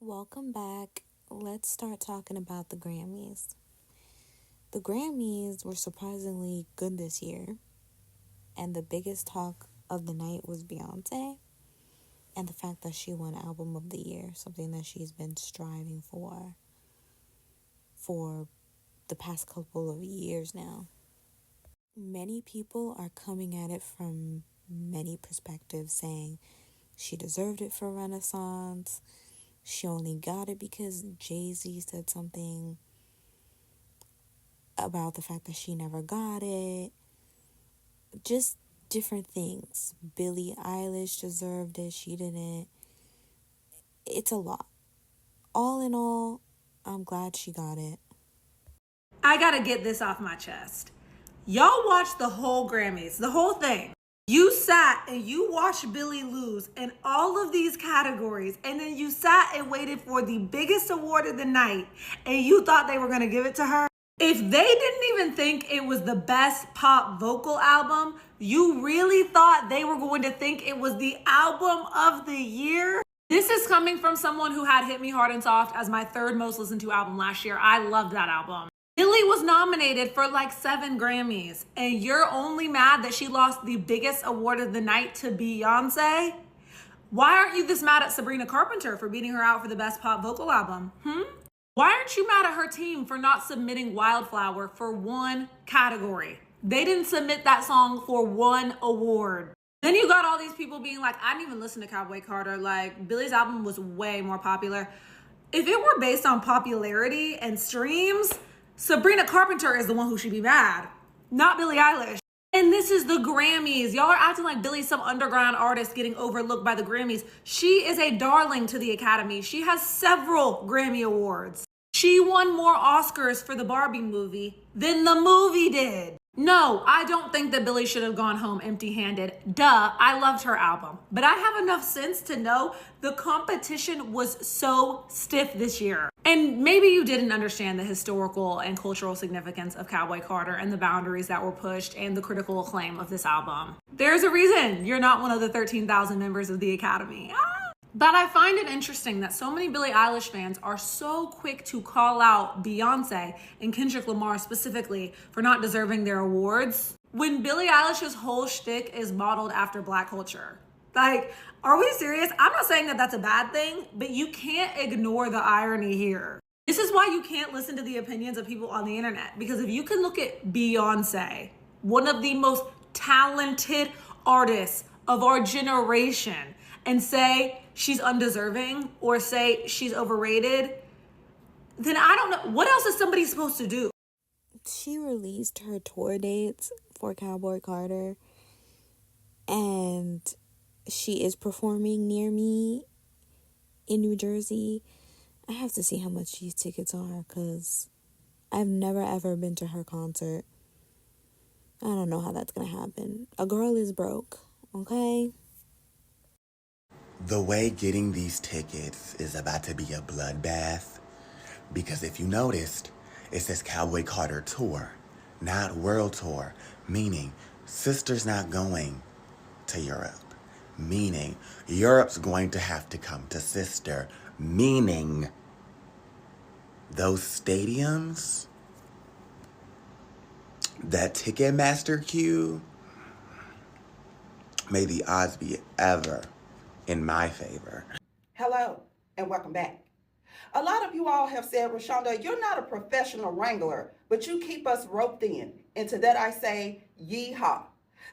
Welcome back. Let's start talking about the Grammys. The Grammys were surprisingly good this year, and the biggest talk of the night was Beyonce and the fact that she won Album of the Year, something that she's been striving for the past couple of years now. Many people are coming at it from many perspectives, saying she deserved it for Renaissance. She only got it because Jay-Z said something about the fact that she never got it. Just different things. Billie Eilish deserved it. She didn't. It's a lot. All in all, I'm glad she got it. I gotta get this off my chest. Y'all watched the whole Grammys, the whole thing. You sat and you watched Billie lose in all of these categories, and then you sat and waited for the biggest award of the night, and you thought they were gonna give it to her. If they didn't even think it was the best pop vocal album, you really thought they were going to think it was the album of the year? This is coming from someone who had Hit Me Hard and Soft as my third most listened to album last year. I loved that album. Billie was nominated for like 7 Grammys, and you're only mad that she lost the biggest award of the night to Beyonce? Why aren't you this mad at Sabrina Carpenter for beating her out for the best pop vocal album? Why aren't you mad at her team for not submitting Wildflower for 1 category? They didn't submit that song for 1 award. Then you got all these people being like, I didn't even listen to Cowboy Carter. Like, Billie's album was way more popular. If it were based on popularity and streams, Sabrina Carpenter is the one who should be mad, not Billie Eilish. And this is the Grammys. Y'all are acting like Billie's some underground artist getting overlooked by the Grammys. She is a darling to the Academy. She has several Grammy Awards. She won more Oscars for the Barbie movie than the movie did. No, I don't think that Billie should have gone home empty-handed. Duh, I loved her album. But I have enough sense to know the competition was so stiff this year. And maybe you didn't understand the historical and cultural significance of Cowboy Carter and the boundaries that were pushed and the critical acclaim of this album. There's a reason you're not one of the 13,000 members of the Academy. But I find it interesting that so many Billie Eilish fans are so quick to call out Beyonce and Kendrick Lamar specifically for not deserving their awards, when Billie Eilish's whole shtick is modeled after Black culture. Like, are we serious? I'm not saying that that's a bad thing, but you can't ignore the irony here. This is why you can't listen to the opinions of people on the internet, because if you can look at Beyonce, one of the most talented artists of our generation, and say she's undeserving or say she's overrated, then I don't know. What else is somebody supposed to do? She released her tour dates for Cowboy Carter, and she is performing near me in New Jersey. I have to see how much these tickets are because I've never ever been to her concert. I don't know how that's gonna happen. A girl is broke, okay? The way getting these tickets is about to be a bloodbath because if you noticed, it says Cowboy Carter Tour, not World Tour, meaning Sister's not going to Europe, meaning Europe's going to have to come to Sister, meaning those stadiums, that Ticketmaster queue, may the odds be ever in my favor. Hello and welcome back. A lot of you all have said, Rashonda, you're not a professional wrangler, but you keep us roped in. And to that I say, yee-haw.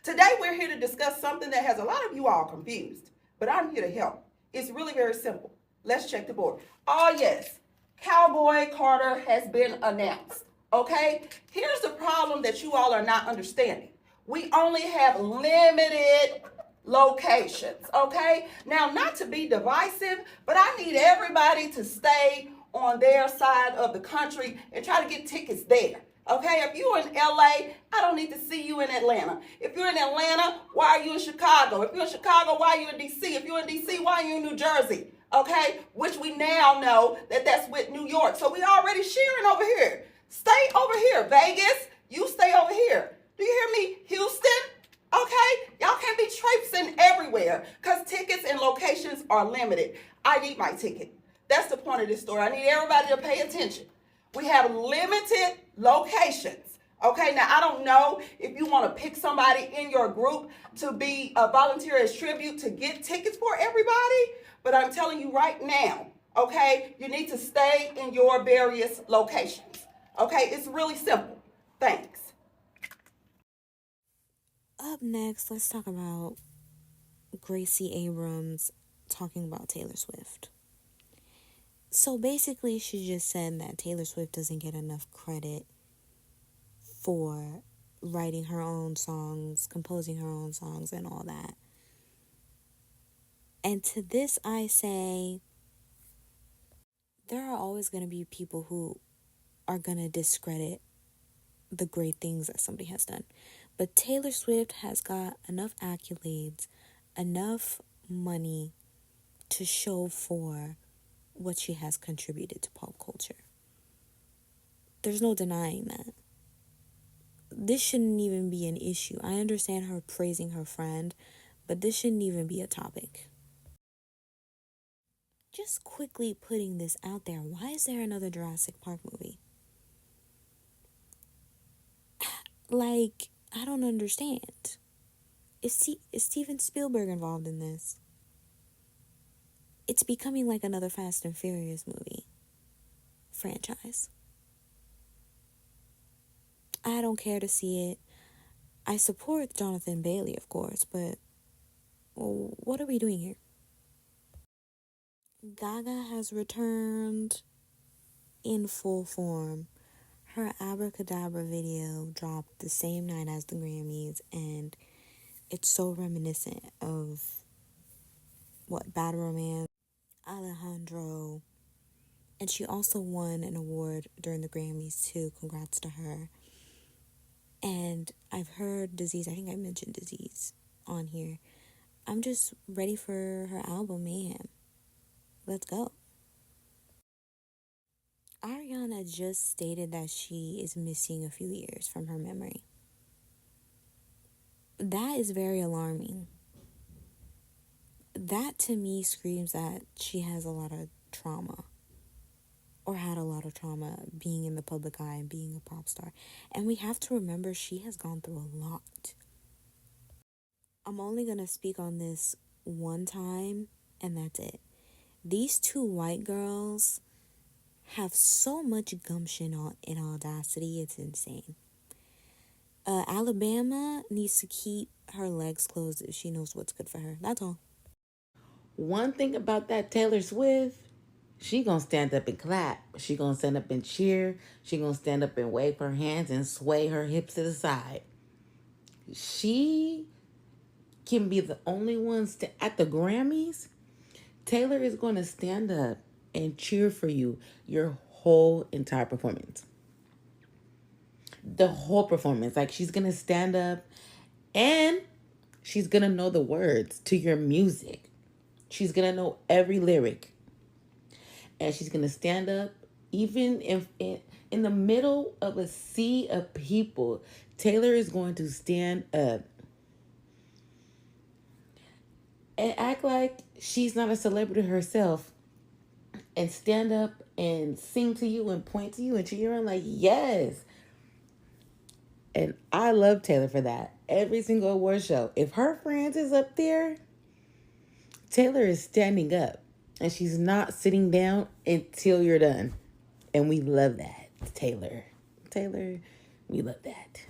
Today we're here to discuss something that has a lot of you all confused, but I'm here to help. It's really very simple. Let's check the board. Oh yes, Cowboy Carter has been announced, okay? Here's the problem that you all are not understanding. We only have limited locations, okay? Now, not to be divisive, but I need everybody to stay on their side of the country and try to get tickets there, okay? If you're in LA, I don't need to see you in Atlanta. If you're in Atlanta, why are you in Chicago? If you're in Chicago, why are you in DC? If you're in DC, why are you in New Jersey? Okay, which we now know that that's with New York. So we already sharing over here. Stay over here, Vegas. You stay over here. Do you hear me, Houston? Okay, y'all can't be traipsing everywhere because tickets and locations are limited. I need my ticket. That's the point of this story. I need everybody to pay attention. We have limited locations. Okay, now I don't know if you want to pick somebody in your group to be a volunteer as tribute to get tickets for everybody, but I'm telling you right now, okay, you need to stay in your various locations. Okay, it's really simple. Thanks. Up next, let's talk about Gracie Abrams talking about Taylor Swift. So basically, she just said that Taylor Swift doesn't get enough credit for writing her own songs, composing her own songs, and all that. And to this, I say, there are always going to be people who are going to discredit the great things that somebody has done. But Taylor Swift has got enough accolades, enough money to show for what she has contributed to pop culture. There's no denying that. This shouldn't even be an issue. I understand her praising her friend, but this shouldn't even be a topic. Just quickly putting this out there, why is there another Jurassic Park movie? Like, I don't understand. Is Steven Spielberg involved in this? It's becoming like another Fast and Furious movie franchise. I don't care to see it. I support Jonathan Bailey, of course, but what are we doing here? Gaga has returned in full form. Her Abracadabra video dropped the same night as the Grammys, and it's so reminiscent of Bad Romance, Alejandro, and she also won an award during the Grammys too. Congrats to her. And I've heard Disease, I think I mentioned Disease on here. I'm just ready for her album, Mayhem. Let's go. Ariana just stated that she is missing a few years from her memory. That is very alarming. That to me screams that she has a lot of trauma, or had a lot of trauma being in the public eye and being a pop star. And we have to remember she has gone through a lot. I'm only going to speak on this one time, and that's it. These two white girls have so much gumption and audacity, it's insane. Alabama needs to keep her legs closed if she knows what's good for her. That's all. One thing about that Taylor Swift, she gonna stand up and clap. She gonna stand up and cheer. She gonna stand up and wave her hands and sway her hips to the side. She can be the only one at the Grammys. Taylor is gonna stand up and cheer for you your whole entire performance. The whole performance. Like, she's gonna stand up and she's gonna know the words to your music. She's gonna know every lyric. And she's gonna stand up even if in the middle of a sea of people. Taylor is going to stand up and act like she's not a celebrity herself, and stand up and sing to you and point to you and cheer you on like, yes. And I love Taylor for that. Every single award show, if her friends is up there, Taylor is standing up and she's not sitting down until you're done. And we love that, Taylor. Taylor, we love that.